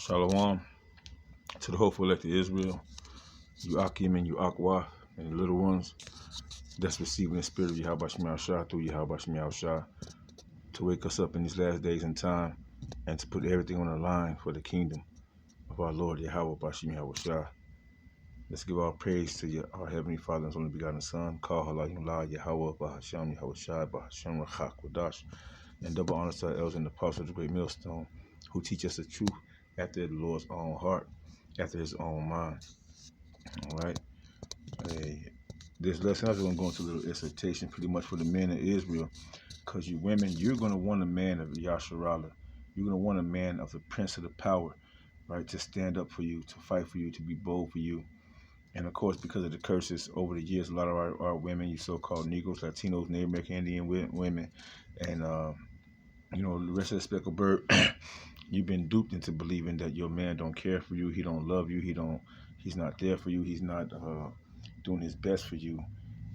Shalom to the hopeful elect of Israel, you Akim and you Yahawah, and the little ones that's receiving the spirit of Yahawashi through Yahawashi to wake us up in these last days and time and to put everything on the line for the kingdom of our Lord Yahawah Bashim Yahawashi. Let's give our praise to our Heavenly Father and His only begotten Son, Call Halayimlah Yahawah Bahasham Yahawashi Bahasham Rachak and double honor to our elders and the apostles of the great millstone who teach us the truth after the Lord's own heart, after His own mind. All right. This lesson, I'm going to go into a little exhortation pretty much for the men of Israel, because you women, you're going to want a man of Yasharallah. You're going to want a man of the Prince of the Power, right, to stand up for you, to fight for you, to be bold for you. And of course, because of the curses over the years, a lot of our women, you so-called Negroes, Latinos, Native American Indian women, and the rest of the speckled bird, you've been duped into believing that your man don't care for you, he don't love you, he's not there for you, he's not doing his best for you.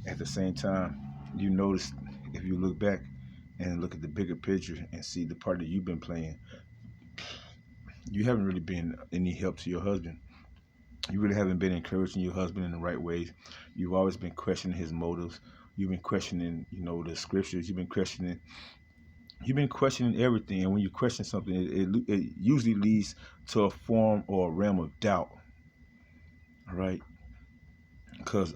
At the same time, you notice, if you look back and look at the bigger picture and see the part that you've been playing, you haven't really been any help to your husband. You really haven't been encouraging your husband in the right ways. You've always been questioning his motives. You've been questioning, the scriptures. You've been questioning everything. And when you question something, it usually leads to a form or a realm of doubt. All right? Because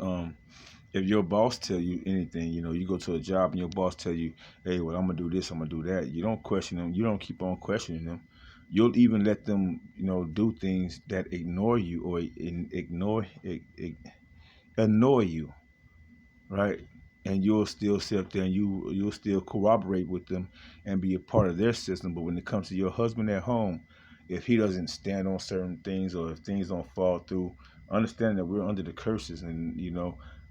if your boss tell you anything, you go to a job and your boss tell you, hey, well, I'm going to do this, I'm going to do that. You don't question them. You don't keep on questioning them. You'll even let them, do things that ignore you or annoy you, right? And you'll still sit there and you'll still corroborate with them and be a part of their system. But when it comes to your husband at home, if he doesn't stand on certain things or if things don't fall through, understand that we're under the curses and,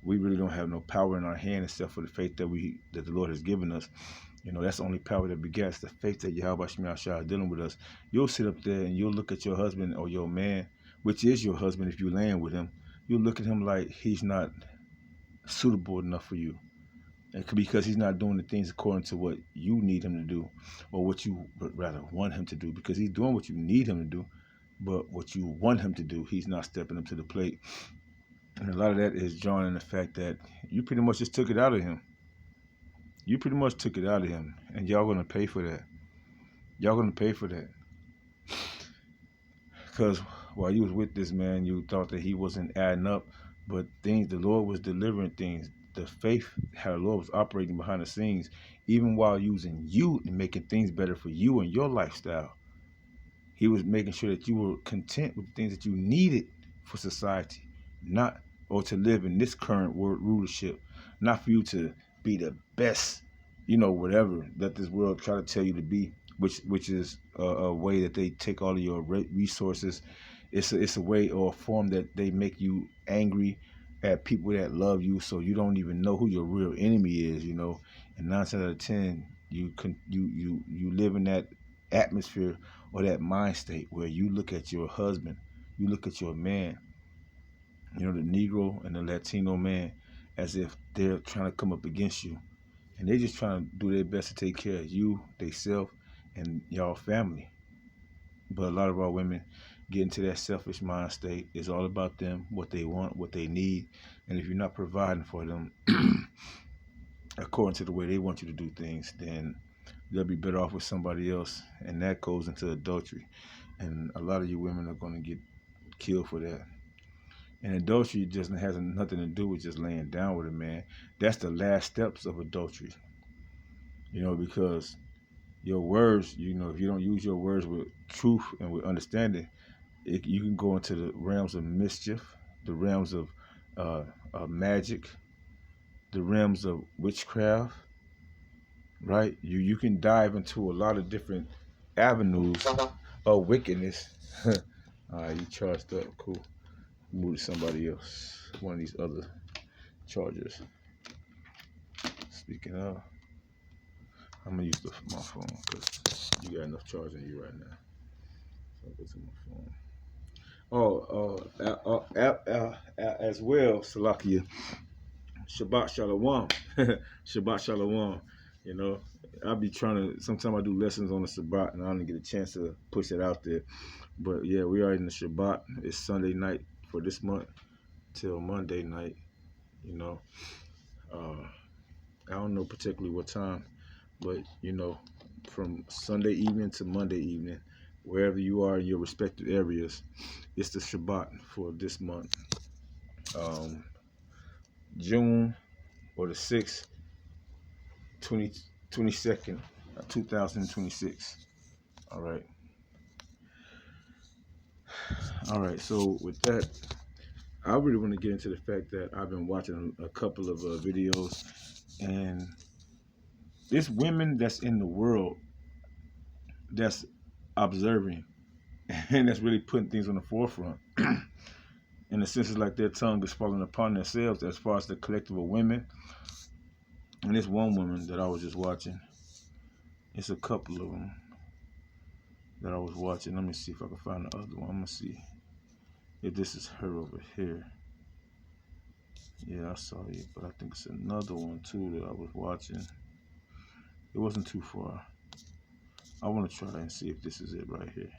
we really don't have no power in our hand except for the faith that the Lord has given us. That's the only power that begets the faith that Yahawashi is dealing with us. You'll sit up there and you'll look at your husband or your man, which is your husband if you're laying with him. You'll look at him like he's not suitable enough for you. Because he's not doing the things according to what you need him to do, or what you would rather want him to do, because he's doing what you need him to do, but what you want him to do, he's not stepping up to the plate. And a lot of that is drawn in the fact that you pretty much just took it out of him. You pretty much took it out of him, and y'all going to pay for that. Y'all going to pay for that. Because while you was with this man, you thought that he wasn't adding up, but the Lord was delivering things. The faith, how the Lord was operating behind the scenes, even while using you and making things better for you and your lifestyle. He was making sure that you were content with the things that you needed for society, or to live in this current world rulership, not for you to be the best, whatever that this world try to tell you to be, which is a way that they take all of your resources. It's a way or a form that they make you angry at people that love you, so you don't even know who your real enemy is, and 9 times out of 10, you live in that atmosphere or that mind state where you look at your husband, you look at your man, the Negro and the Latino man, as if they're trying to come up against you, and they're just trying to do their best to take care of you, theyself, and y'all family. But a lot of our women get into that selfish mind state. It's all about them, what they want, what they need. And if you're not providing for them according to the way they want you to do things, then they'll be better off with somebody else. And that goes into adultery. And a lot of you women are going to get killed for that. And adultery just has nothing to do with just laying down with a man. That's the last steps of adultery. Because your words, if you don't use your words with truth and with understanding, you can go into the realms of mischief, the realms of magic, the realms of witchcraft, right? You can dive into a lot of different avenues of wickedness. All right, you charged up, cool. Move to somebody else, one of these other chargers. Speaking of, I'm going to use my phone because you got enough charge in you right now. So I'll go to my phone. As well, Salakia. Shabbat Shalom. Shabbat Shalom. I'll be trying to. Sometimes I do lessons on the Shabbat, and I don't get a chance to push it out there. But yeah, we are in the Shabbat. It's Sunday night for this month till Monday night. You know, I don't know particularly what time, but you know, from Sunday evening to Monday evening, wherever you are in your respective areas, it's the Shabbat for this month, June or the 6th, 22nd, 2026. All right. All right. So with that, I really want to get into the fact that I've been watching a couple of videos, and there's women that's in the world that's observing and that's really putting things on the forefront. In the sense, it's like their tongue is falling upon themselves as far as the collective of women. And this one woman that I was just watching, it's a couple of them that I was watching. Let me see if I can find the other one. I'm going to see if this is her over here. Yeah, I saw it, but I think it's another one too that I was watching. It wasn't too far. I want to try and see if this is it right here.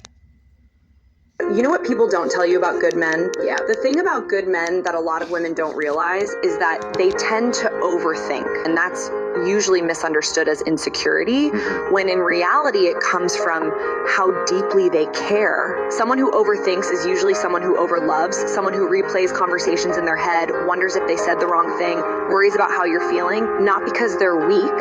You know what people don't tell you about good men? Yeah. The thing about good men that a lot of women don't realize is that they tend to overthink, and that's usually misunderstood as insecurity, when in reality it comes from how deeply they care. Someone who overthinks is usually someone who overloves, someone who replays conversations in their head, wonders if they said the wrong thing, worries about how you're feeling, not because they're weak,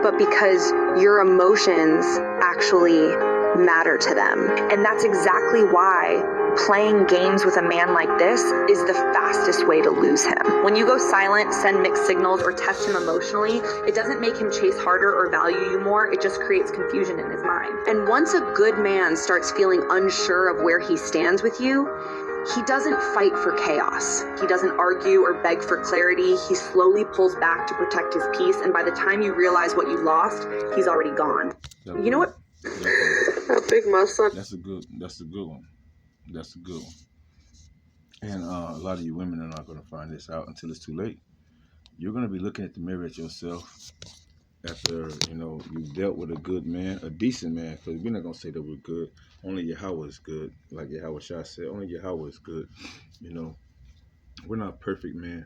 but because your emotions actually matter to them. And that's exactly why playing games with a man like this is the fastest way to lose him. When you go silent, send mixed signals, or test him emotionally, it doesn't make him chase harder or value you more, it just creates confusion in his mind. And once a good man starts feeling unsure of where he stands with you, he doesn't fight for chaos. He doesn't argue or beg for clarity. He slowly pulls back to protect his peace, and by the time you realize what you lost, he's already gone. You know what? A big muscle. That's a good one. That's a good one. And a lot of you women are not going to find this out until it's too late. You're going to be looking at the mirror at yourself after, you've dealt with a good man, a decent man, because we're not going to say that we're good. Only Yahawah is good. Like Yahawashi said, only Yahawah is good. We're not perfect, man.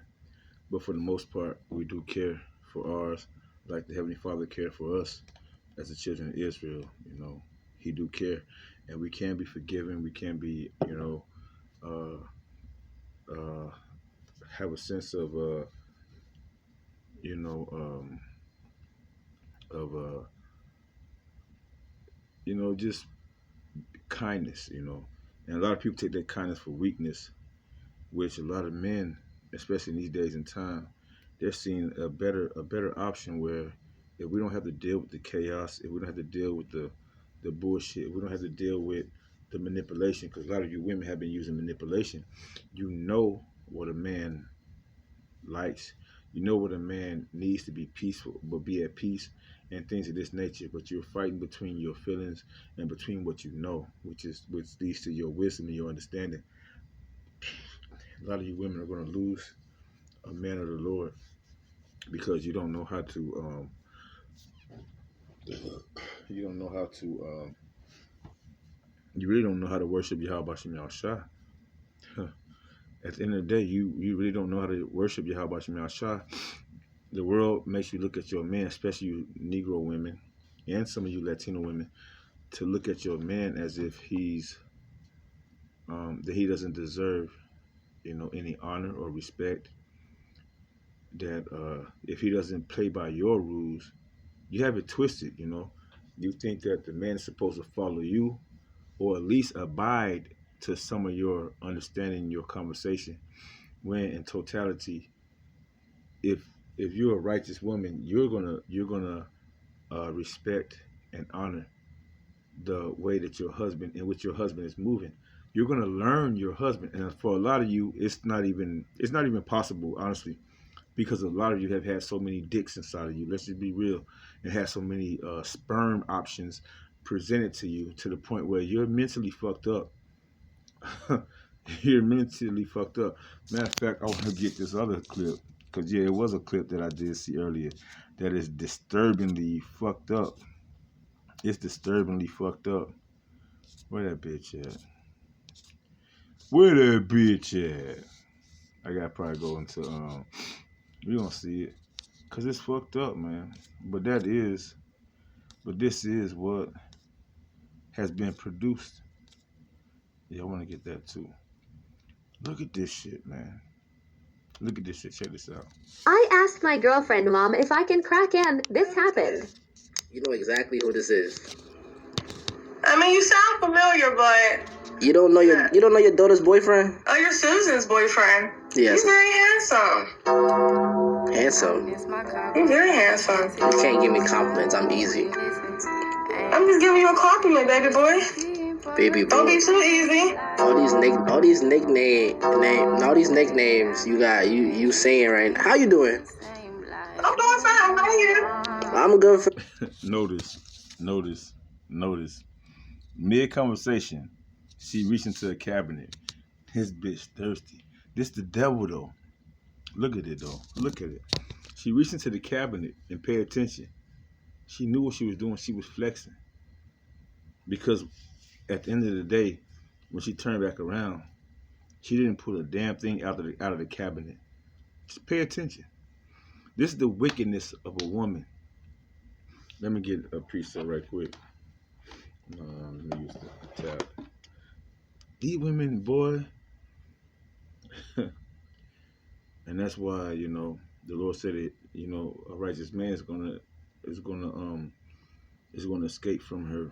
But for the most part, we do care for ours, like the Heavenly Father cared for us as the children of Israel. He do care, and we can be forgiven. We can be, have a sense of, just kindness. And a lot of people take that kindness for weakness, which a lot of men, especially in these days and time, they're seeing a better option where if we don't have to deal with the chaos, if we don't have to deal with the bullshit, if we don't have to deal with the manipulation, because a lot of you women have been using manipulation. You know what a man likes. You know what a man needs to be peaceful, but be at peace, and things of this nature. But you're fighting between your feelings and between what you know, which leads to your wisdom and your understanding. A lot of you women are going to lose a man of the Lord because you don't know how to. You really don't know how to worship Yahawashi. At the end of the day, you really don't know how to worship Yahawashi. The world makes you look at your man, especially you Negro women and some of you Latino women, to look at your man as if he's that he doesn't deserve, any honor or respect. That if he doesn't play by your rules, you have it twisted. You think that the man is supposed to follow you, or at least abide to some of your understanding, your conversation. When in totality, if you're a righteous woman, you're gonna respect and honor the way that your husband, in which your husband is moving. You're gonna learn your husband, and for a lot of you, it's not even possible, honestly, because a lot of you have had so many dicks inside of you. Let's just be real, and have so many sperm options presented to you to the point where you're mentally fucked up. You're mentally fucked up. Matter of fact, I want to get this other clip Because, yeah, it was a clip that I did see earlier that is disturbingly fucked up. It's disturbingly fucked up. Where that bitch at? Where that bitch at? I gotta probably go into, we gonna see it. Because it's fucked up, man. But this is what has been produced. Yeah, I want to get that too. Look at this shit, man. Look at this shit. Check this out. I asked my girlfriend, Mom, if I can crack in. This happened. You know exactly who this is. I mean, you sound familiar, but You don't know your daughter's boyfriend? oh, you're Susan's boyfriend. Yes. He's very handsome. Handsome. He's very handsome. You can't give me compliments. I'm easy. I'm just giving you a compliment, baby boy. Baby Don't boy. be too easy. All these nicknames you saying right now. How you doing? I'm doing fine. How are you? I'm good for Notice. Mid-conversation, she reached into the cabinet. His bitch thirsty. This the devil, though. Look at it, though. Look at it. She reached into the cabinet and paid attention. She knew what she was doing. She was flexing. Because at the end of the day, when she turned back around, she didn't pull a damn thing out of the cabinet. Just pay attention. This is the wickedness of a woman. Let me get a preset right quick. Let me use the tab. These women, boy. And that's why, the Lord said it, a righteous man is gonna escape from her.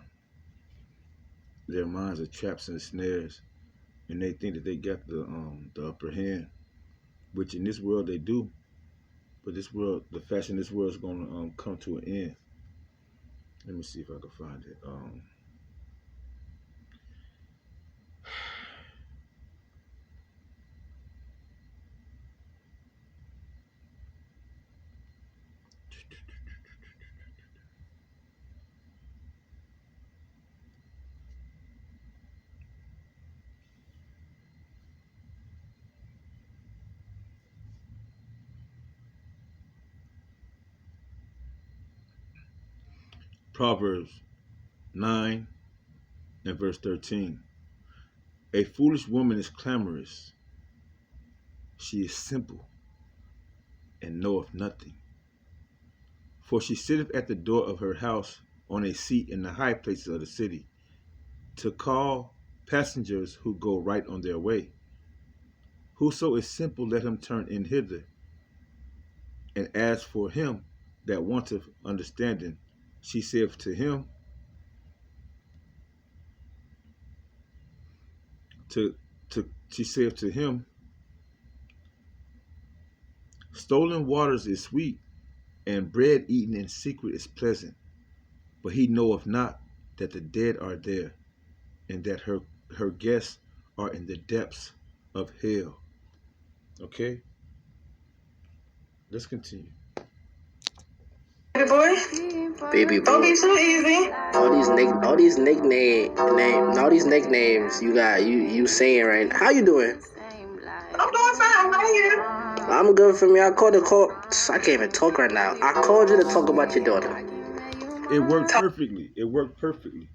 Their minds are traps and snares, and they think that they got the upper hand, which in this world they do. But this world, the fashion of this world is gonna come to an end. Let me see if I can find it. Proverbs 9 and verse 13. A foolish woman is clamorous. She is simple and knoweth nothing. For she sitteth at the door of her house on a seat in the high places of the city, to call passengers who go right on their way. Whoso is simple, let him turn in hither. And as for him that wanteth understanding, she saith to him, she saith to him, stolen waters is sweet, and bread eaten in secret is pleasant. But he knoweth not that the dead are there, and that her guests are in the depths of hell. Okay? Let's continue. Baby boy. baby boy. Don't be too easy. All these nicknames you saying right now. How you doing? I'm doing fine. How are you? I'm good for me. I can't even talk right now. I called you to talk about your daughter. It worked perfectly.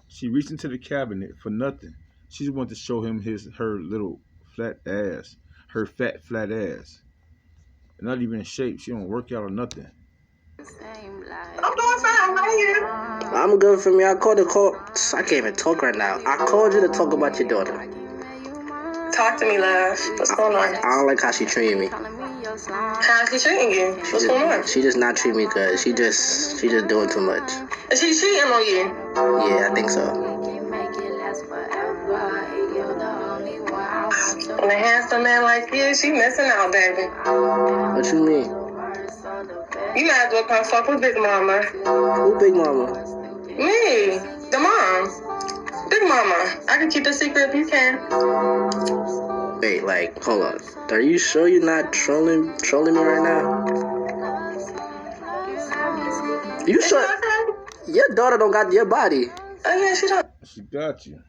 She reached into the cabinet for nothing. She just wanted to show him her little flat ass. Her fat, flat ass. Not even in shape. She don't work out or nothing. I'm doing fine. How are you? I'm good for me. I can't even talk right now. I called you to talk about your daughter. Talk to me, love. What's going on? I don't like how she treated me. How's she treating you? What's going on? She just not treating me good. She just doing too much. Is she cheating on you? Yeah, I think so. And a handsome man like you, she missing out, baby. What you mean? You might as well come fuck with Big Mama. Who Big Mama? Me, the mom. Big Mama. I can keep the secret if you can. Wait, like, hold on. Are you sure you're not trolling me right now? You sure? Your daughter don't got your body. Oh yeah, she don't. She got you.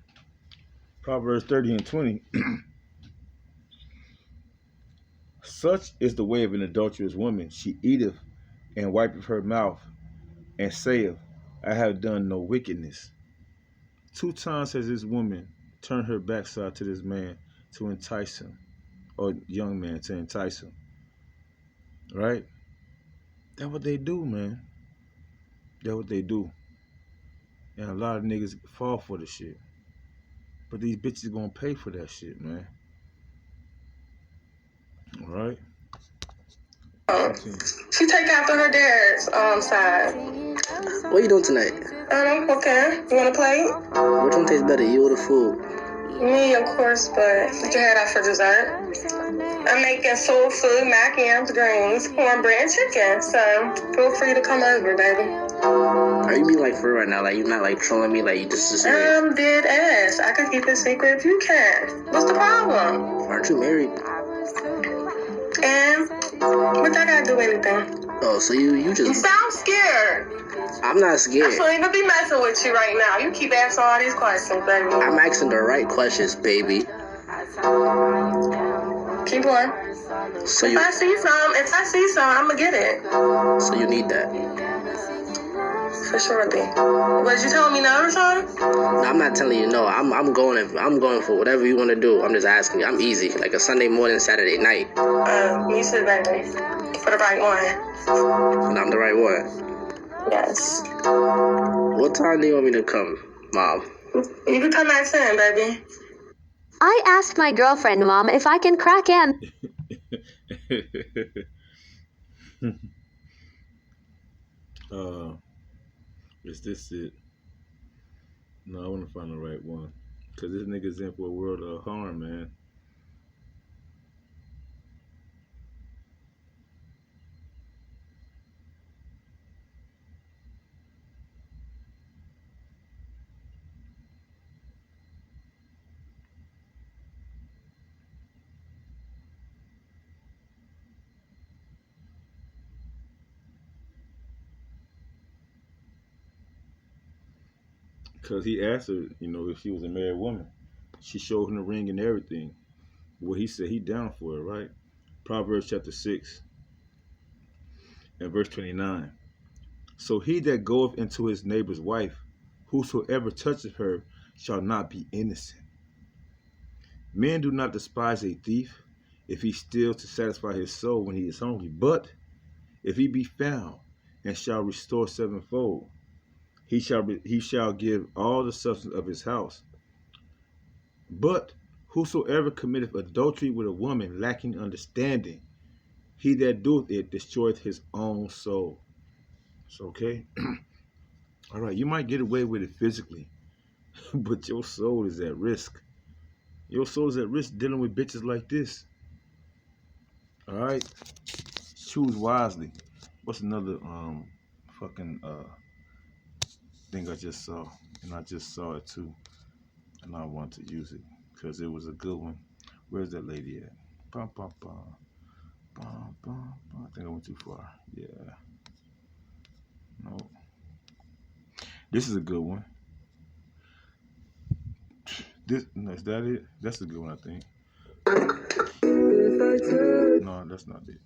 Proverbs 30 and 20. Such is the way of an adulterous woman. She eateth and wipeth her mouth and saith, I have done no wickedness. 2 times has this woman turned her backside to this man to entice him, or young man to entice him. Right? That's what they do, man. That's what they do. And a lot of niggas fall for the shit. But these bitches gonna pay for that shit, man. Alright? She take after her dad's side. What you doing tonight? I'm cooking. You wanna play? Which one tastes better, you or the food? Me, of course, but what you had out for dessert? I'm making soul food, mac and greens, cornbread, and chicken. So feel free to come over, baby. Are you being like for real right now? Like you're not like trolling me? Like you just I'm dead ass. I could keep it secret if you can. What's the problem? Aren't you married? And what that gotta do with anything? Oh, so you You just... sound scared. I'm not I scared. shouldn't even be messing with you right now. You keep asking all these questions, baby. I'm asking the right questions, baby. Keep on. So If I see some, I'm gonna get it. So you need that. For sure, B. Was you telling me no, son? No, I'm not telling you no. I'm going for whatever you want to do. I'm just asking you. I'm easy. Like a Sunday morning, Saturday night. Me too, baby. For the right one. And I'm the right one. Yes. What time do you want me to come, Mom? You can come at 10, baby. I asked my girlfriend, Mom, if I can crack in. Is this it? No, I want to find the right one. Because this nigga's in for a world of harm, man. Because he asked her, if she was a married woman. She showed him the ring and everything. Well, he said he down for it, right? Proverbs chapter 6 and verse 29. So he that goeth into his neighbor's wife, whosoever toucheth her, shall not be innocent. Men do not despise a thief if he steals to satisfy his soul when he is hungry. But if he be found and shall restore sevenfold, he shall give all the substance of his house. But whosoever committeth adultery with a woman lacking understanding, he that doeth it destroyeth his own soul. It's okay. All right, you might get away with it physically, but your soul is at risk. Your soul is at risk dealing with bitches like this. All right, choose wisely. What's another fucking thing I just saw, and I just saw it too, and I want to use it because it was a good one. Where's that lady at? Bum, bum, bum. Bum, bum, bum. I think I went too far. Yeah. No. This is a good one. Is that it? That's a good one, I think. No, that's not it.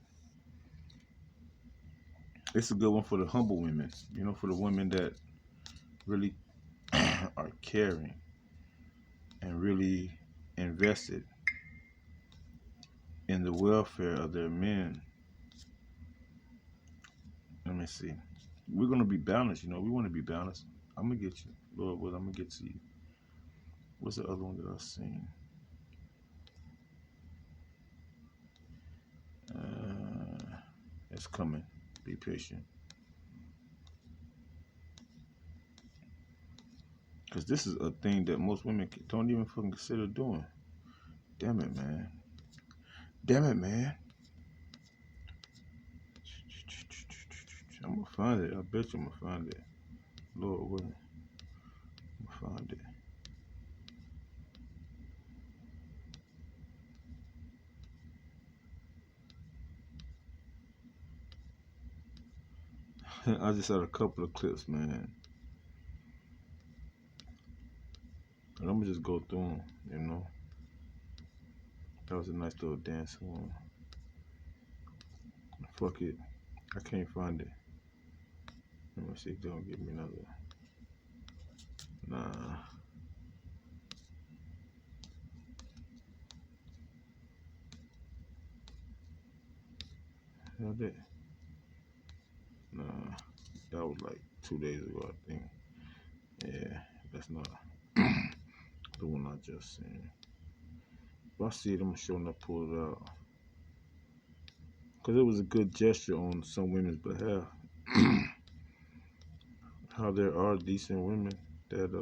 It's a good one for the humble women. For the women that really are caring and really invested in the welfare of their men. Let me see. We're going to be balanced, we want to be balanced. I'm going to get you. Lord, I'm going to get to you. What's the other one that I've seen? It's coming. Be patient. Because this is a thing that most women don't even fucking consider doing. Damn it, man. Damn it, man. I'm going to find it. I bet you I'm going to find it. Lord willing. I'm going to find it. I just had a couple of clips, man. And I'm going to just go through them, That was a nice little dance one. Fuck it. I can't find it. Let me see if they don't give me another. Nah. Hell that. Nah. That was like 2 days ago, I think. Yeah, that's not the one I just seen. If I see it, I'm sure enough pull it out. Because it was a good gesture on some women's behalf. How there are decent women that,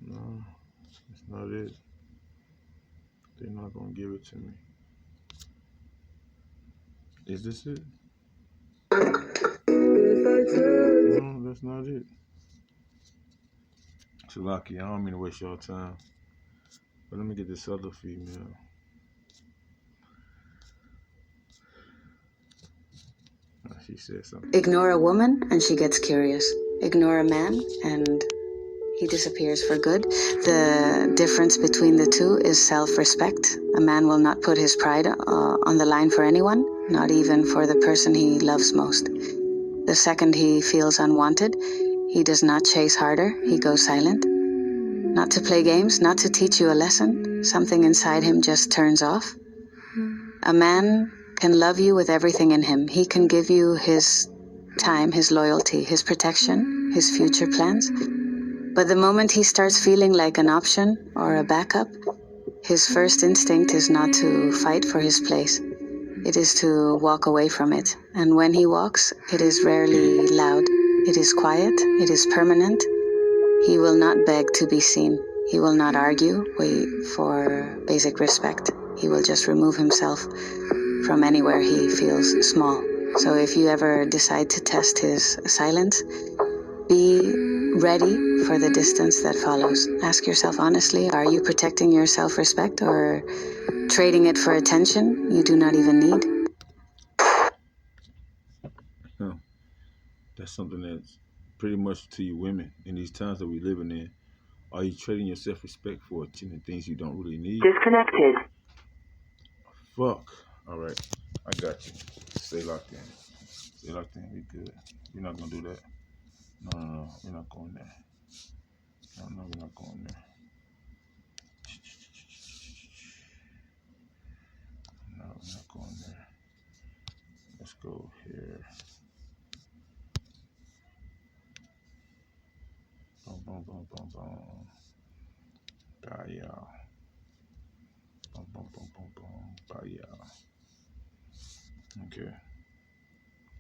no, it's not it. They're not going to give it to me. Is this it? No, that's not it. Shalaki, I don't mean to waste your time. But let me get this other female. She said something. Ignore a woman and she gets curious. Ignore a man and he disappears for good. The difference between the two is self-respect. A man will not put his pride on the line for anyone, not even for the person he loves most. The second he feels unwanted, he does not chase harder, he goes silent. Not to play games, not to teach you a lesson. Something inside him just turns off. A man can love you with everything in him. He can give you his time, his loyalty, his protection, his future plans. But the moment he starts feeling like an option or a backup, his first instinct is not to fight for his place. It is to walk away from it. And when he walks, it is rarely loud. It is quiet. It is permanent. He will not beg to be seen. He will not argue, wait for basic respect. He will just remove himself from anywhere he feels small. So if you ever decide to test his silence, be ready for the distance that follows. Ask yourself honestly, are you protecting your self-respect or trading it for attention you do not even need? That's something that's pretty much to you women in these times that we're living in. Are you trading your self-respect for attending things you don't really need? Disconnected. Fuck. All right. I got you. Stay locked in. Stay locked in. We good. We're not going to do that. No. We're not going there. No, we're not going there. No, we're not going there. Let's go here. Boom. Bye, y'all. Boom. Bye, y'all. Okay.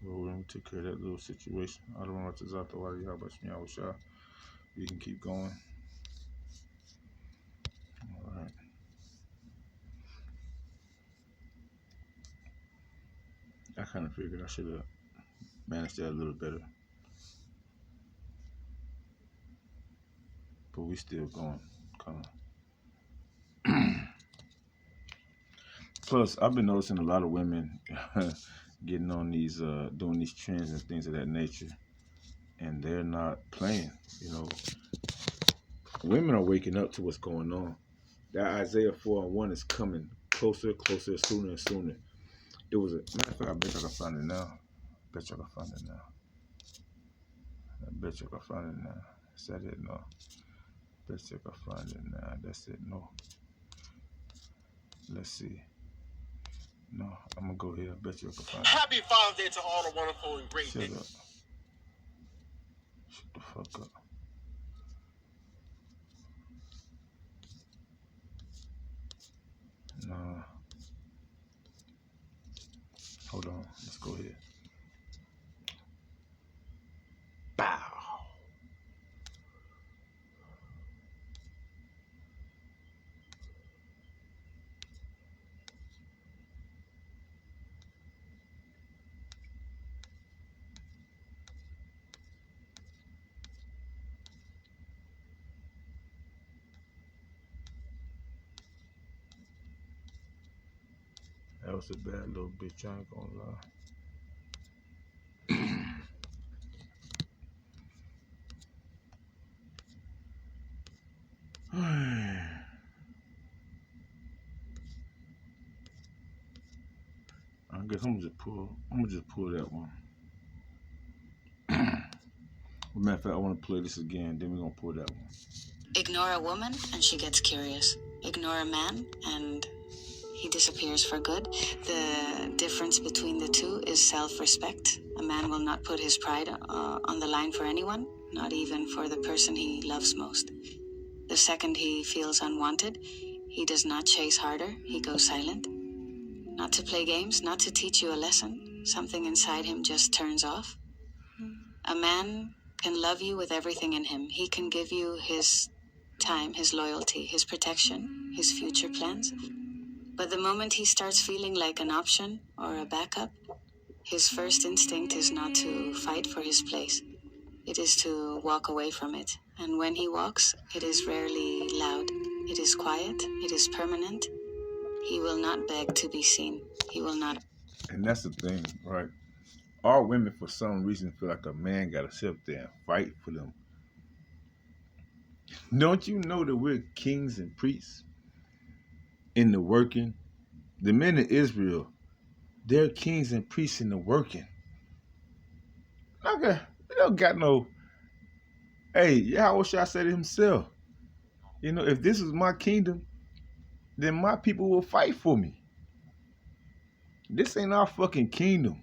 Well, we're going to take care of that little situation. I don't know what to Yahawashi. You can keep going. All right. I kind of figured I should have managed that a little better. But we still going, kind of. Plus, I've been noticing a lot of women getting on these, doing these trends and things of that nature. And they're not playing, you know. Women are waking up to what's going on. That Isaiah 4:1 is coming closer, sooner and sooner. It was a matter of fact, I bet y'all can find it now. Is that it? No. Bet you can find it now. That's it. No. Let's see. No, I'm gonna go here. I bet you can find it. Happy Father's Day to all the wonderful and great Shut things. up. Shut the fuck up. Nah. Hold on. Let's go here. Bow. That was a bad little bitch. I ain't gonna lie. I guess I'm gonna just pull that one. Matter of fact, I want to play this again, then we're gonna pull that one. Ignore a woman and she gets curious. Ignore a man and he disappears for good. The difference between the two is self-respect. A man will not put his pride on the line for anyone, not even for the person he loves most. The second he feels unwanted, he does not chase harder, he goes silent. Not to play games, not to teach you a lesson. Something inside him just turns off. A man can love you with everything in him. He can give you his time, his loyalty, his protection, his future plans. But the moment he starts feeling like an option or a backup, his first instinct is not to fight for his place. It is to walk away from it. And when he walks, it is rarely loud. It is quiet. It is permanent. He will not beg to be seen. He will not. And that's the thing, right? All women, for some reason, feel like a man got to sit up there and fight for them. Don't you know that we're kings and priests in the working? The men of Israel, they're kings and priests in the working. We don't got no. Hey, Yahawashi said it himself. You know, if this was my kingdom, then my people will fight for me. This ain't our fucking kingdom.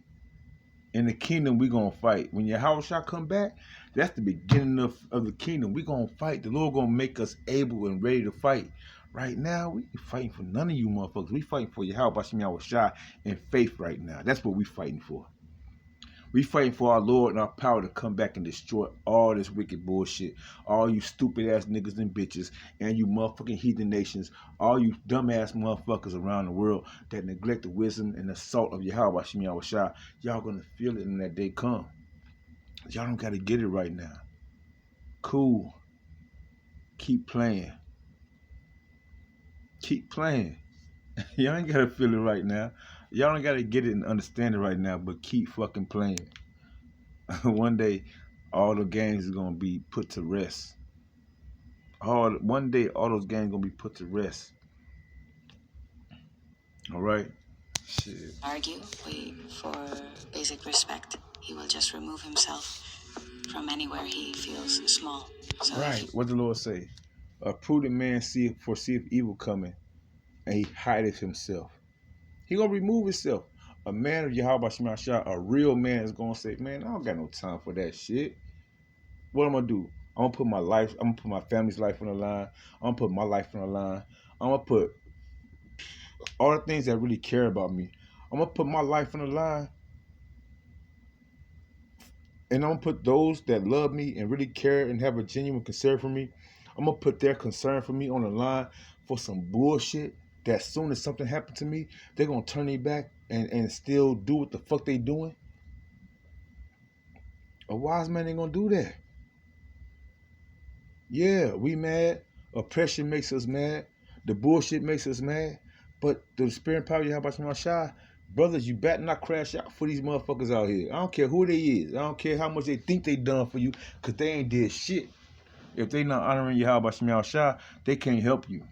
In the kingdom, we gonna fight. When Yahawashi come back, that's the beginning of the kingdom. We gonna fight. The Lord gonna make us able and ready to fight. Right now, we ain't fighting for none of you motherfuckers. We fighting for Yahawashi and faith right now. That's what we fighting for. We fighting for our Lord and our power to come back and destroy all this wicked bullshit. All you stupid ass niggas and bitches and you motherfucking heathen nations. All you dumbass motherfuckers around the world that neglect the wisdom and the salt of Yahawashi. Y'all gonna feel it when that day come. Y'all don't gotta get it right now. Cool. Keep playing. Keep playing. Y'all ain't gotta feel it right now. Y'all don't gotta get it and understand it right now, but keep fucking playing. One day, all the games are gonna be put to rest. One day, all those games gonna be put to rest. All right. Shit. Argue, wait for basic respect. He will just remove himself from anywhere he feels small. So right. What the Lord say? A prudent man foreseeth evil coming, and he hideth himself. He gonna remove himself. A man of Yahawashi, a real man is gonna say, man, I don't got no time for that shit. What I'm gonna do? I'm gonna put my life, I'm gonna put my family's life on the line. I'm gonna put my life on the line. I'm gonna put all the things that really care about me. I'm gonna put my life on the line. And I'm gonna put those that love me and really care and have a genuine concern for me, I'm gonna put their concern for me on the line for some bullshit that as soon as something happened to me, they're gonna turn me back and still do what the fuck they doing. A wise man ain't gonna do that. Yeah, we mad. Oppression makes us mad. The bullshit makes us mad. But the spirit and power you have about Yahawashi, brothers, you better not crash out for these motherfuckers out here. I don't care who they is. I don't care how much they think they done for you, because they ain't did shit. If they not honoring Yahawashi, they can't help you.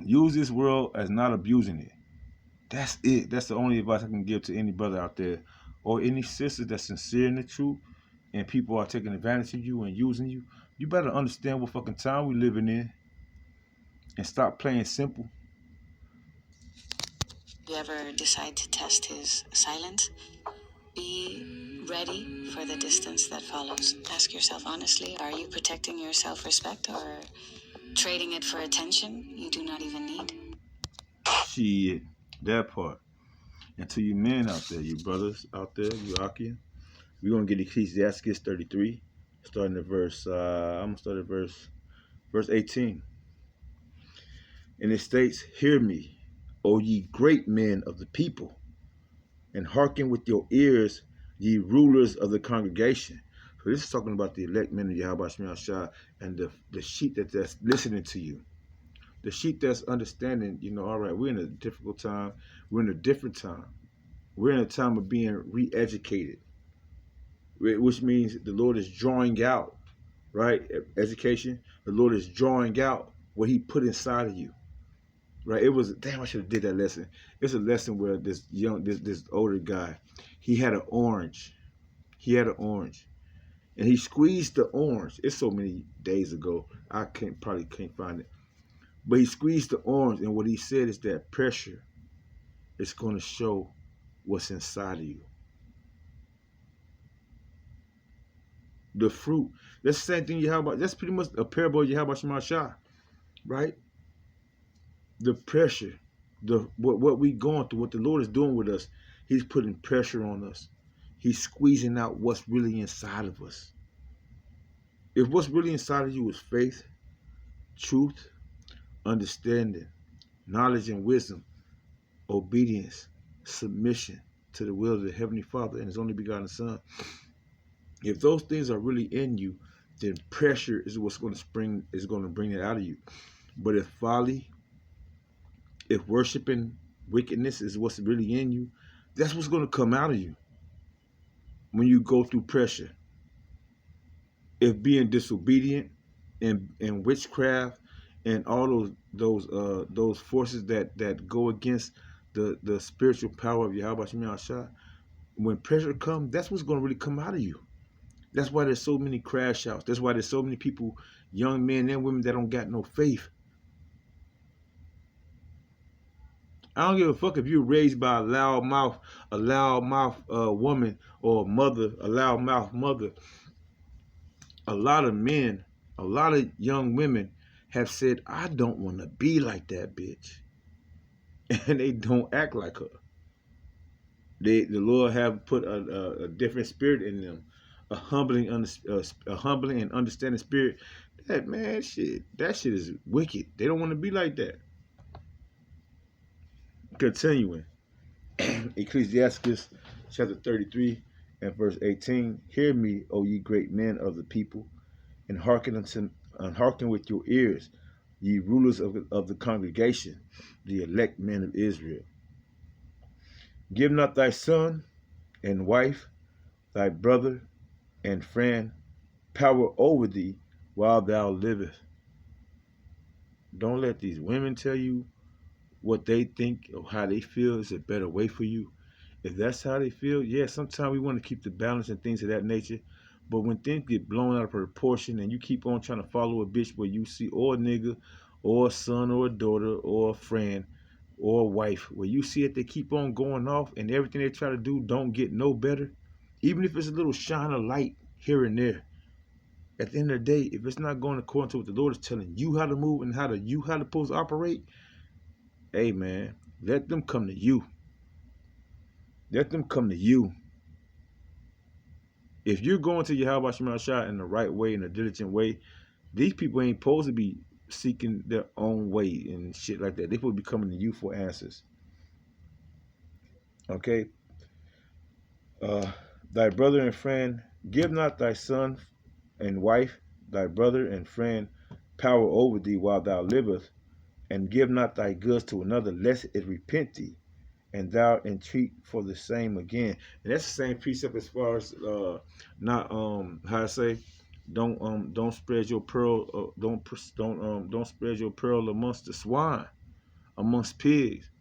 Use this world as not abusing it. That's it. That's the only advice I can give to any brother out there or any sister that's sincere in the truth and people are taking advantage of you and using you. You better understand what fucking time we living in and stop playing simple. if you ever decide to test his silence, be ready for the distance that follows. Ask yourself honestly, are you protecting your self-respect or trading it for attention you do not even need? Shit, that part. And to you men out there, you brothers out there, you Akia, we're going to get Ecclesiastes 33, starting at verse, I'm going to start at verse 18. And it states, hear me, O ye great men of the people, and hearken with your ears, ye rulers of the congregation. So this is talking about the elect men of Yahawashi and the sheep that's listening to you. The sheep that's understanding, all right, we're in a difficult time. We're in a different time. We're in a time of being re-educated, which means the Lord is drawing out, right? Education, the Lord is drawing out what he put inside of you, right? It was, damn, I should have did that lesson. It's a lesson where this older guy, he had an orange. He had an orange. And he squeezed the orange. It's so many days ago. I probably can't find it. But he squeezed the orange, and what he said is that pressure is going to show what's inside of you. The fruit. That's the same thing Yahawah. That's pretty much a parable of Yahawashi, right? The pressure, what we going through, what the Lord is doing with us, He's putting pressure on us. He's squeezing out what's really inside of us. If what's really inside of you is faith, truth, understanding, knowledge and wisdom, obedience, submission to the will of the Heavenly Father and His only begotten Son, if those things are really in you, then pressure is what's going to bring it out of you. But if folly, if worshiping wickedness is what's really in you, that's what's going to come out of you when you go through pressure. If being disobedient and witchcraft and all those forces that go against the spiritual power of Yahawah, when pressure comes, that's what's going to really come out of you. That's why there's so many crash outs. That's why there's so many people, young men and women, that don't got no faith. I don't give a fuck if you're raised by a loudmouth woman or a loudmouth mother. A lot of men, a lot of young women have said, I don't want to be like that bitch. And they don't act like her. The Lord have put a different spirit in them. A humbling and understanding spirit. That shit is wicked. They don't want to be like that. Continuing. Ecclesiastes chapter 33 and verse 18. Hear me, O ye great men of the people, and hearken with your ears, ye rulers of the congregation, the elect men of Israel. Give not thy son and wife, thy brother and friend, power over thee while thou livest. Don't let these women tell you what they think or how they feel is a better way for you. If that's how they feel, yeah, sometimes we want to keep the balance and things of that nature. But when things get blown out of proportion and you keep on trying to follow a bitch where you see, or a nigga, or a son, or a daughter, or a friend, or a wife, where you see it, they keep on going off and everything they try to do don't get no better. Even if it's a little shine of light here and there. At the end of the day, if it's not going according to what the Lord is telling you how to move and how to supposed to operate, hey man, let them come to you. Let them come to you. If you're going to Yahawashi in the right way, in a diligent way, these people ain't supposed to be seeking their own way and shit like that. They supposed to be coming to you for answers. Okay? Thy brother and friend, give not thy son and wife, thy brother and friend, power over thee while thou livest, and give not thy goods to another, lest it repent thee, and thou entreat for the same again. And that's the same precept as far as don't spread your pearl don't spread your pearl amongst the swine, amongst pigs.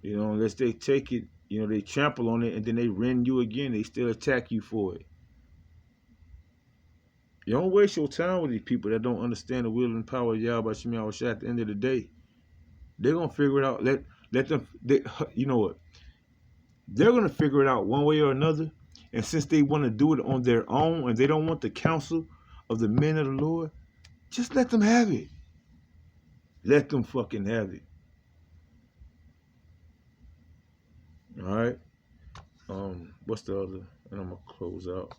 Unless they take it, they trample on it and then they rend you again, they still attack you for it. You don't waste your time with these people that don't understand the will and power of Yahawashi at the end of the day. They're gonna figure it out. Let them. You know what? They're gonna figure it out one way or another. And since they want to do it on their own and they don't want the counsel of the men of the Lord, just let them have it. Let them fucking have it. All right. What's the other? And I'm gonna close out.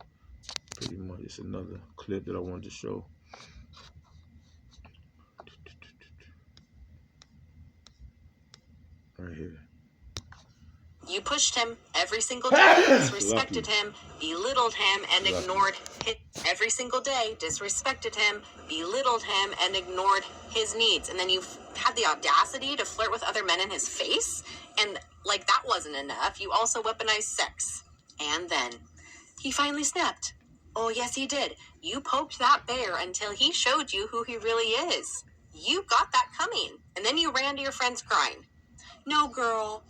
Pretty much, it's another clip that I wanted to show. Right here. You pushed him every single day, disrespected him, belittled him, and ignored his every single day, disrespected him, belittled him, and ignored his needs. And then you had the audacity to flirt with other men in his face. And like that wasn't enough. You also weaponized sex. And then he finally snapped. Oh, yes, he did. You poked that bear until he showed you who he really is. You got that coming. And then you ran to your friends crying. No, girl,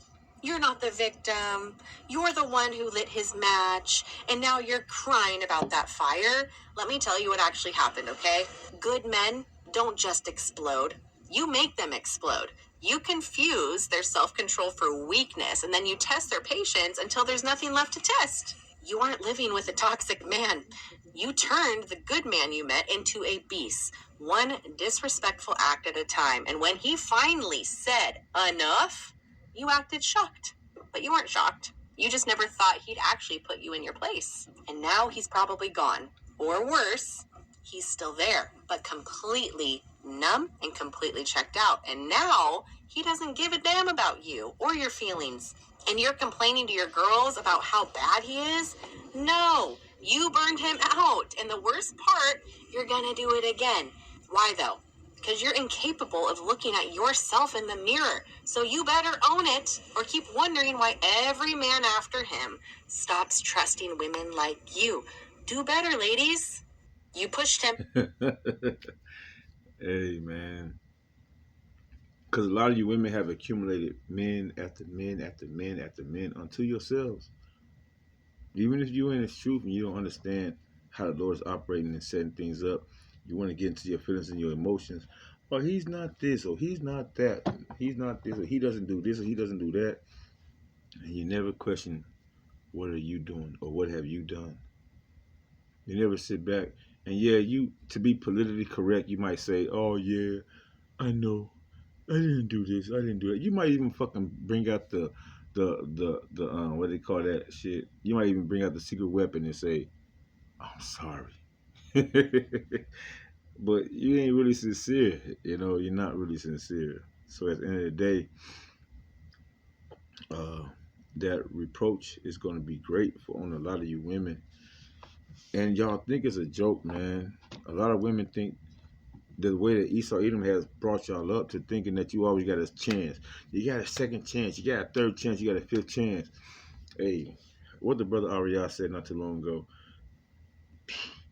you're not the victim. You're the one who lit his match. And now you're crying about that fire. Let me tell you what actually happened, okay? Good men don't just explode. You make them explode. You confuse their self-control for weakness, and then you test their patience until there's nothing left to test. You aren't living with a toxic man. You turned the good man you met into a beast, one disrespectful act at a time. And when he finally said enough, you acted shocked. But you weren't shocked. You just never thought he'd actually put you in your place. And now he's probably gone. Or worse, he's still there, but completely numb and completely checked out. And now he doesn't give a damn about you or your feelings. And you're complaining to your girls about how bad he is? No, you burned him out. And the worst part, you're gonna do it again. Why though? Because you're incapable of looking at yourself in the mirror. So you better own it or keep wondering why every man after him stops trusting women like you. Do better, ladies. You pushed him. Hey, man. Because a lot of you women have accumulated men after men after men after men unto yourselves. Even if you're in the truth and you don't understand how the Lord is operating and setting things up, you want to get into your feelings and your emotions. Oh, he's not this, or he's not that. He's not this, or he doesn't do this, or he doesn't do that. And you never question, what are you doing, or what have you done? You never sit back. And yeah, you, to be politically correct, you might say, oh yeah, I know, I didn't do this, I didn't do that. You might even fucking bring out the what they call that shit. You might even bring out the secret weapon and say, I'm sorry. But you ain't really sincere. You know, you're not really sincere. So at the end of the day, that reproach is going to be great on a lot of you women. And y'all think it's a joke, man. A lot of women think the way that Esau Edom has brought y'all up to thinking that you always got a chance. You got a second chance. You got a third chance. You got a fifth chance. Hey, what the brother Ariah said not too long ago.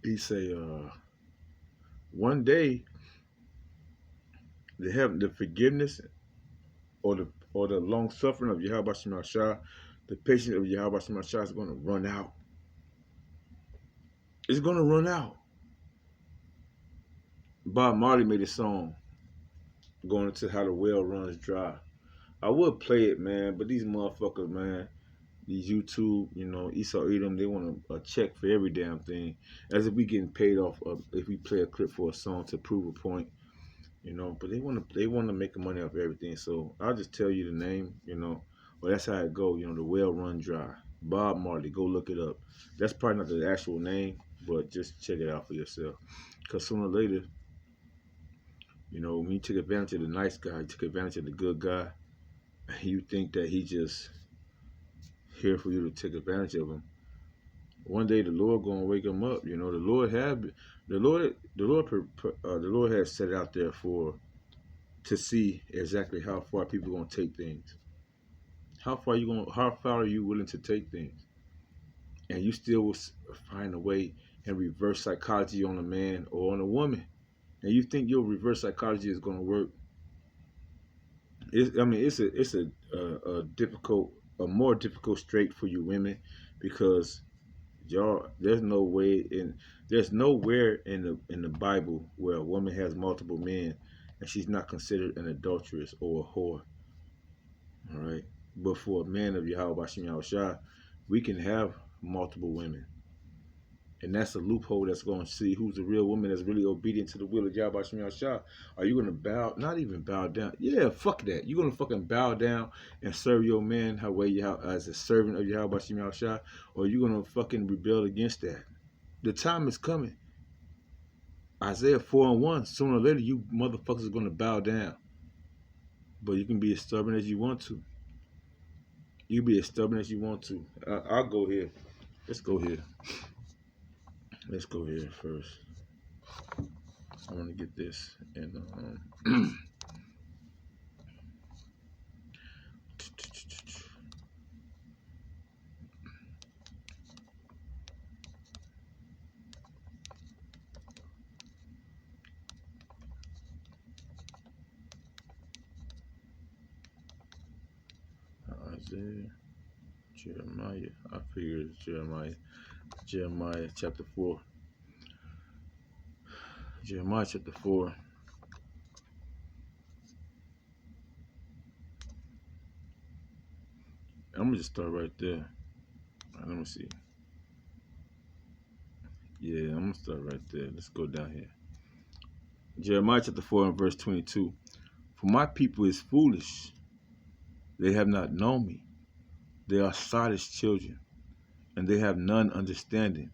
He say, one day, the forgiveness or the long suffering of Yahawashi, the patience of Yahawashi is going to run out. It's going to run out. Bob Marley made a song going into how the well runs dry. I would play it, man, but these motherfuckers, man, these YouTube, you know, Esau Edom, they want a check for every damn thing. As if we getting paid off if we play a clip for a song to prove a point, you know. But they want to make money off everything. So I'll just tell you the name, you know. Well, that's how it go, you know. The well run dry. Bob Marley, go look it up. That's probably not the actual name, but just check it out for yourself. Because sooner or later, you know, when you take advantage of the nice guy, you took advantage of the good guy, you think that he just here for you to take advantage of him. One day the Lord gonna wake him up. You know, the Lord has set it out there to see exactly how far people gonna take things. How far are you willing to take things? And you still will find a way and reverse psychology on a man or on a woman. And you think your reverse psychology is gonna work? It's a more difficult straight for you women, because y'all, there's nowhere in the Bible where a woman has multiple men and she's not considered an adulteress or a whore. All right, but for a man of Yahawashi, we can have multiple women. And that's a loophole that's going to see who's the real woman that's really obedient to the will of Yahawashi. Are you going to not even bow down? Yeah, fuck that. You're going to fucking bow down and serve your man as a servant of Yahawashi, or are you going to fucking rebel against that? The time is coming. Isaiah 4:1, sooner or later, you motherfuckers are going to bow down. But you can be as stubborn as you want to. You be as stubborn as you want to. I'll go here. Let's go here. Let's go here first. I want to get this. And Isaiah, Jeremiah. I figured it's Jeremiah. Jeremiah chapter 4. Jeremiah chapter 4. I'm going to just start right there. Let me see. Yeah, I'm going to start right there. Let's go down here. Jeremiah chapter 4 and verse 22. For my people is foolish. They have not known me. They are sottish children, and they have none understanding.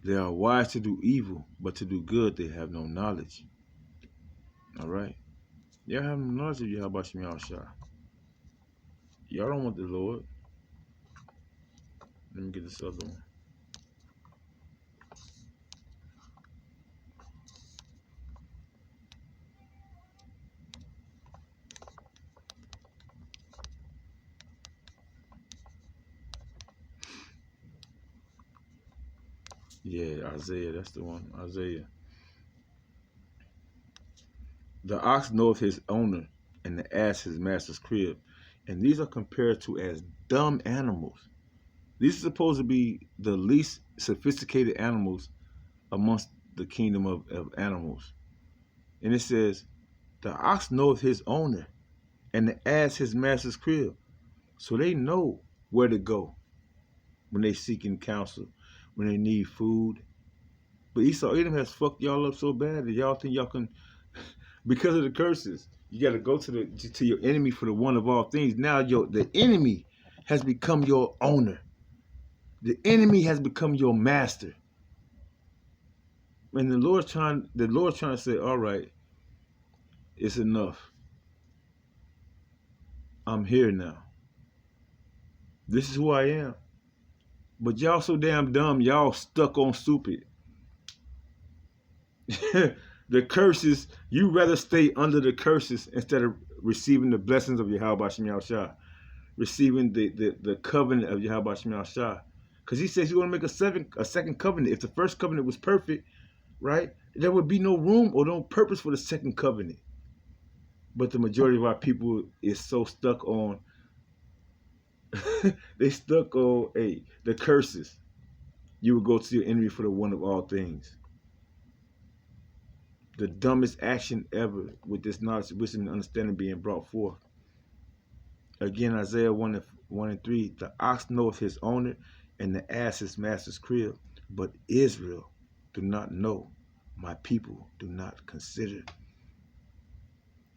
They are wise to do evil, but to do good they have no knowledge. All right. Y'all have no knowledge of Yahawashi. Y'all don't want the Lord. Let me get this other one. Yeah, Isaiah, that's the one. Isaiah. The ox knoweth his owner, and the ass his master's crib. And these are compared to as dumb animals. These are supposed to be the least sophisticated animals amongst the kingdom of animals. And it says, the ox knoweth his owner, and the ass his master's crib. So they know where to go when they seeking counsel, when they need food. But Esau Edom has fucked y'all up so bad that y'all think y'all can, because of the curses, you got to go to your enemy for the one of all things. Now the enemy has become your owner. The enemy has become your master. And the Lord's trying to say, all right, it's enough. I'm here now. This is who I am. But y'all so damn dumb, y'all stuck on stupid. The curses, you rather stay under the curses instead of receiving the blessings of Yahawashi, receiving the covenant of Yahawashi. Because he says he's going to make a second covenant. If the first covenant was perfect, right, there would be no room or no purpose for the second covenant. But the majority of our people is so stuck on, they stuck on, the curses. You would go to your enemy for the one of all things. The dumbest action ever with this knowledge, wisdom, and understanding being brought forth. Again, Isaiah 1 and 3, the ox knoweth his owner, and the ass his master's crib. But Israel do not know. My people do not consider.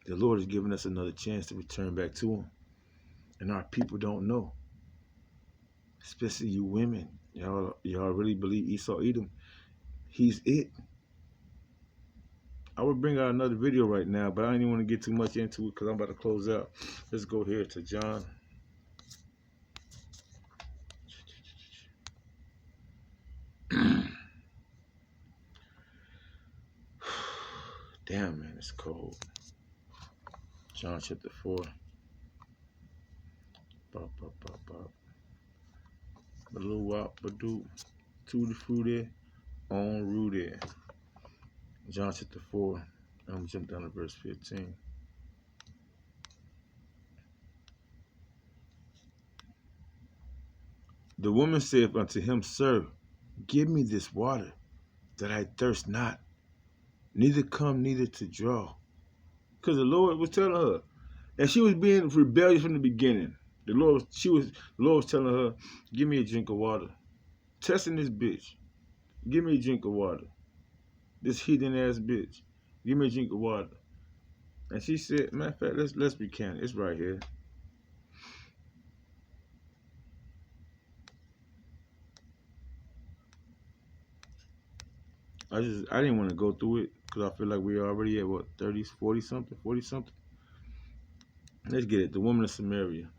The Lord has given us another chance to return back to him. And our people don't know. Especially you women. Y'all really believe Esau Edom. He's it. I would bring out another video right now, but I don't even want to get too much into it because I'm about to close out. Let's go here to John. Damn, man, it's cold. John chapter 4. Bop, bop, bop, bop. Baloo wop, badoo. Tutti frutti, on rooty. John chapter 4. I'm going to jump down to verse 15. The woman saith unto him, Sir, give me this water, that I thirst not, neither come neither to draw. Because the Lord was telling her, and she was being rebellious from the beginning. The Lord was telling her, give me a drink of water. Testing this bitch. Give me a drink of water. This heathen ass bitch. Give me a drink of water. And she said, matter of fact, let's recant. It's right here. I didn't want to go through it because I feel like we're already at what, 30, 40 something. Let's get it. The woman of Samaria.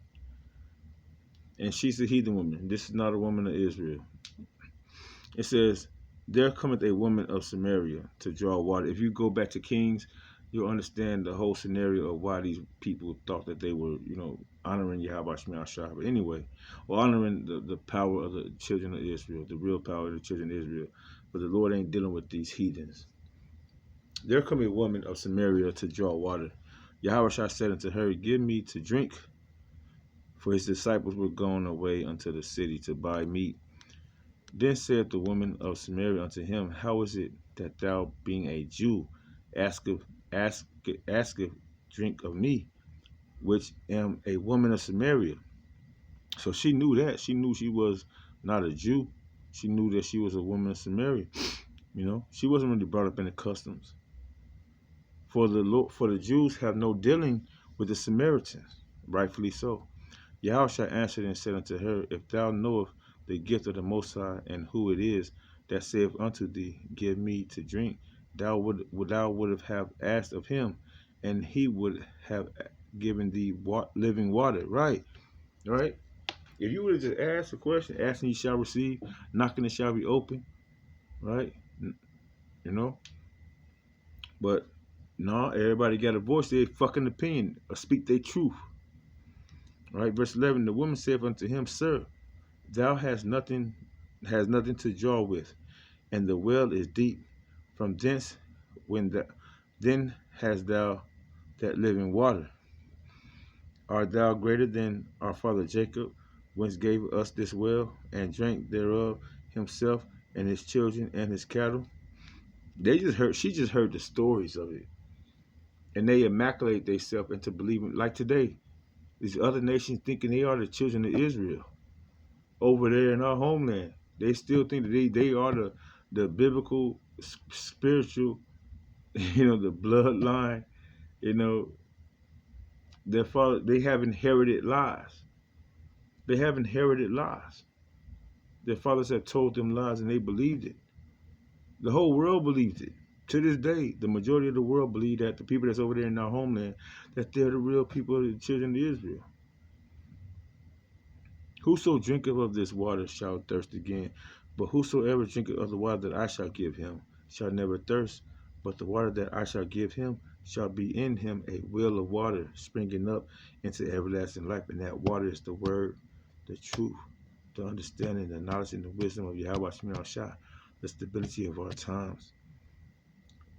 And she's a heathen woman. This is not a woman of Israel. It says, there cometh a woman of Samaria to draw water. If you go back to Kings, you'll understand the whole scenario of why these people thought that they were, honoring Yahawashi. But anyway, or honoring the power of the children of Israel, the real power of the children of Israel. But the Lord ain't dealing with these heathens. There come a woman of Samaria to draw water. Yahawashi said unto her, give me to drink. for his disciples were gone away unto the city to buy meat. Then said the woman of Samaria unto him, How is it that thou, being a Jew, asketh drink of me, which am a woman of Samaria? So she knew that. She knew she was not a Jew. She knew that she was a woman of Samaria. You know, she wasn't really brought up in the customs. For the Jews have no dealing with the Samaritans, rightfully so. Yahawashi answered and said unto her, If thou knowest the gift of the Most High, and who it is that saith unto thee, Give me to drink, thou would have asked of him, and he would have given thee living water. Right. If you would have just asked a question, asking you shall receive, knocking it shall be open. Right. You know. But no, everybody got a voice, their fucking opinion, or speak their truth. Right, verse 11, the woman said unto him, Sir, thou hast nothing to draw with, and the well is deep. From thence then hast thou that living water. Art thou greater than our father Jacob, whence gave us this well, and drank thereof himself and his children and his cattle? She just heard the stories of it. And they immaculate themselves into believing, like today, these other nations thinking they are the children of Israel. Over there in our homeland, they still think that they are the biblical, spiritual, the bloodline. Their father, they have inherited lies. They have inherited lies. Their fathers have told them lies and they believed it. The whole world believed it. To this day, the majority of the world believe that the people that's over there in our homeland, that they're the real people, the children of Israel. Whoso drinketh of this water shall thirst again, but whosoever drinketh of the water that I shall give him shall never thirst, but the water that I shall give him shall be in him a well of water springing up into everlasting life. And that water is the word, the truth, the understanding, the knowledge, and the wisdom of Yahawashi, the stability of our times.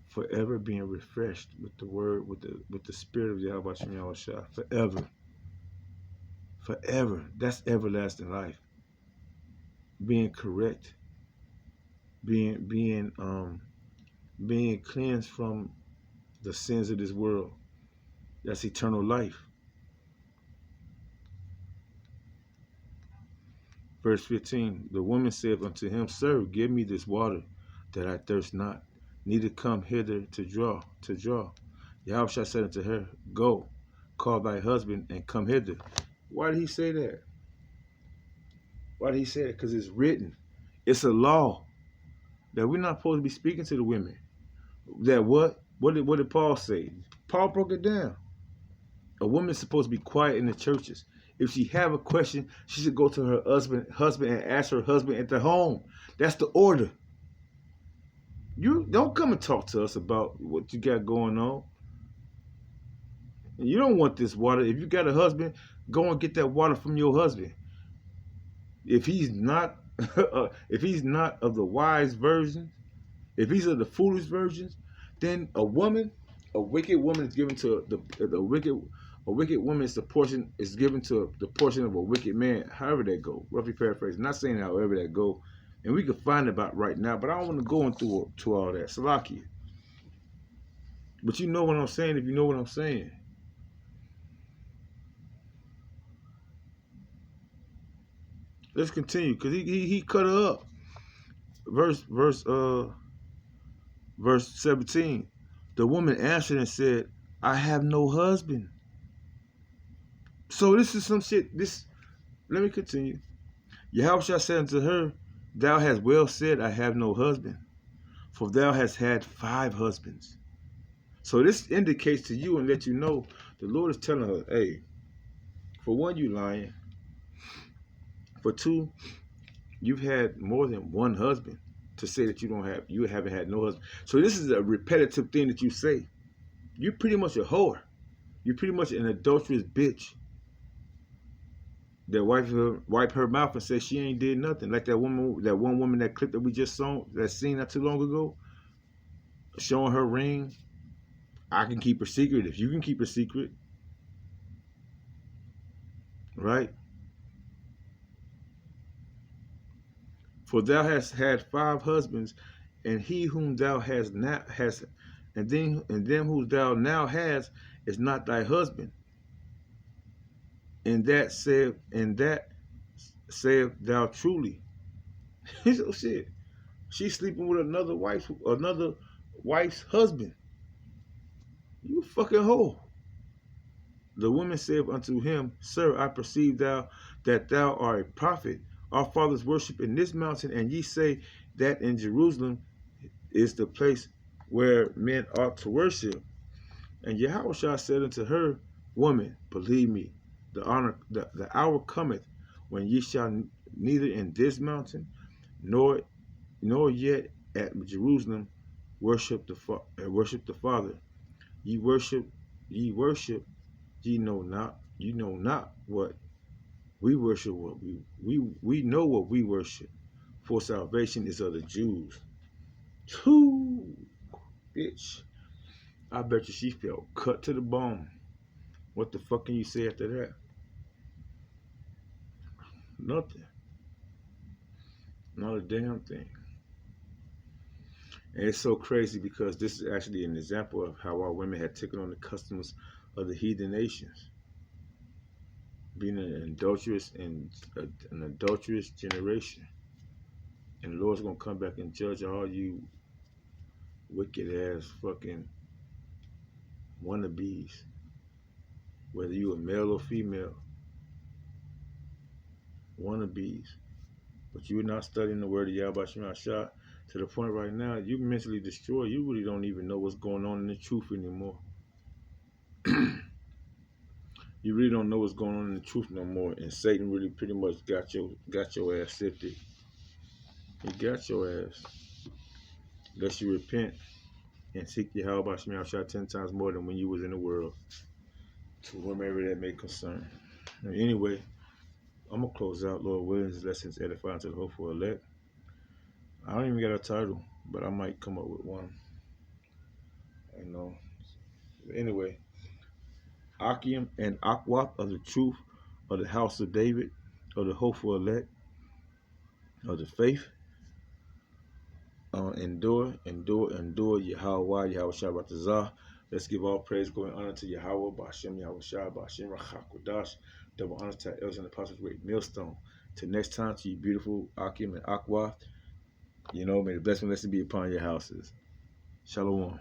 Forever being refreshed with the word, with the spirit of Yahawashi, forever. Forever. That's everlasting life. Being correct. Being cleansed from the sins of this world. That's eternal life. Verse 15. The woman said unto him, Sir, give me this water, that I thirst not, neither come hither to draw. Yahawashi said unto her, Go, call thy husband, and come hither. Why did he say that? Why did he say that? Because it's written. It's a law that we're not supposed to be speaking to the women. That what? What did Paul say? Paul broke it down. A woman's supposed to be quiet in the churches. If she have a question, she should go to her husband and ask her husband at the home. That's the order. You don't come and talk to us about what you got going on. You don't want this water. If you got a husband, go and get that water from your husband. If he's not of the wise version, if he's of the foolish versions, then a wicked woman is given to a wicked woman is given to the portion of a wicked man, however that go. Roughly paraphrasing. Not saying however that go. And we can find it about right now, but I don't want to go into all that. Salakia. But you know what I'm saying if you know what I'm saying. Let's continue, because he cut her up. Verse 17. The woman answered and said, I have no husband. So this is some shit. Let me continue. Yahawashi said unto her, Thou hast well said, I have no husband, for thou hast had 5 husbands. So this indicates to you and let you know the Lord is telling her, hey, for one, you lying. For 2, you've had more than one husband to say that you haven't had no husband. So this is a repetitive thing that you say. You're pretty much a whore. You're pretty much an adulterous bitch that wipe her mouth and say she ain't did nothing. Like that one woman, that clip that we just saw, that scene not too long ago, showing her ring. I can keep her secret if you can keep her secret. Right? For thou hast had 5 husbands, and he whom thou hast now has, and them whom thou now hast is not thy husband. And that saith thou truly. So shit. She's sleeping with another wife's husband. You fucking hoe. The woman said unto him, Sir, I perceive that thou art a prophet. Our fathers worship in this mountain, and ye say that in Jerusalem is the place where men ought to worship. And Yahawashi said unto her, Woman, believe me, the hour cometh when ye shall neither in this mountain nor yet at Jerusalem worship the Father. Ye worship, ye know not what we worship. What we know what we worship, for salvation is of the Jews. Whoo, bitch! I bet you she felt cut to the bone. What the fuck can you say after that? Nothing. Not a damn thing. And it's so crazy because this is actually an example of how our women had taken on the customs of the heathen nations, being an adulterous generation. And the Lord's gonna come back and judge all you wicked ass fucking wannabes, whether you a male or female, wannabes. But you're not studying the word of Yahawashi to the point right now you're mentally destroyed. You really don't even know what's going on in the truth anymore. You really don't know what's going on in the truth no more. And Satan really pretty much got your ass sifted. He got your ass. Unless you repent and seek Yahawashi 10 times more than when you was in the world. To whomever that may concern. Anyway, I'm gonna close out. Lord willing, this lessons edifying to the hopeful elect. I don't even got a title, but I might come up with one. You know. Anyway, Akim and Akwaf of the truth of the house of David, of the hopeful elect, of the faith. Endure, Yahawah, Yahawashi. Let's give all praise, glory, and honor to Yahawah, Bahasham, Yahawashi, Bahasham, Rachakodash. Double honor to our elders and apostles, great millstone. Till next time, to you beautiful Akim and Akwaf. You know, may the blessing be upon your houses. Shalom.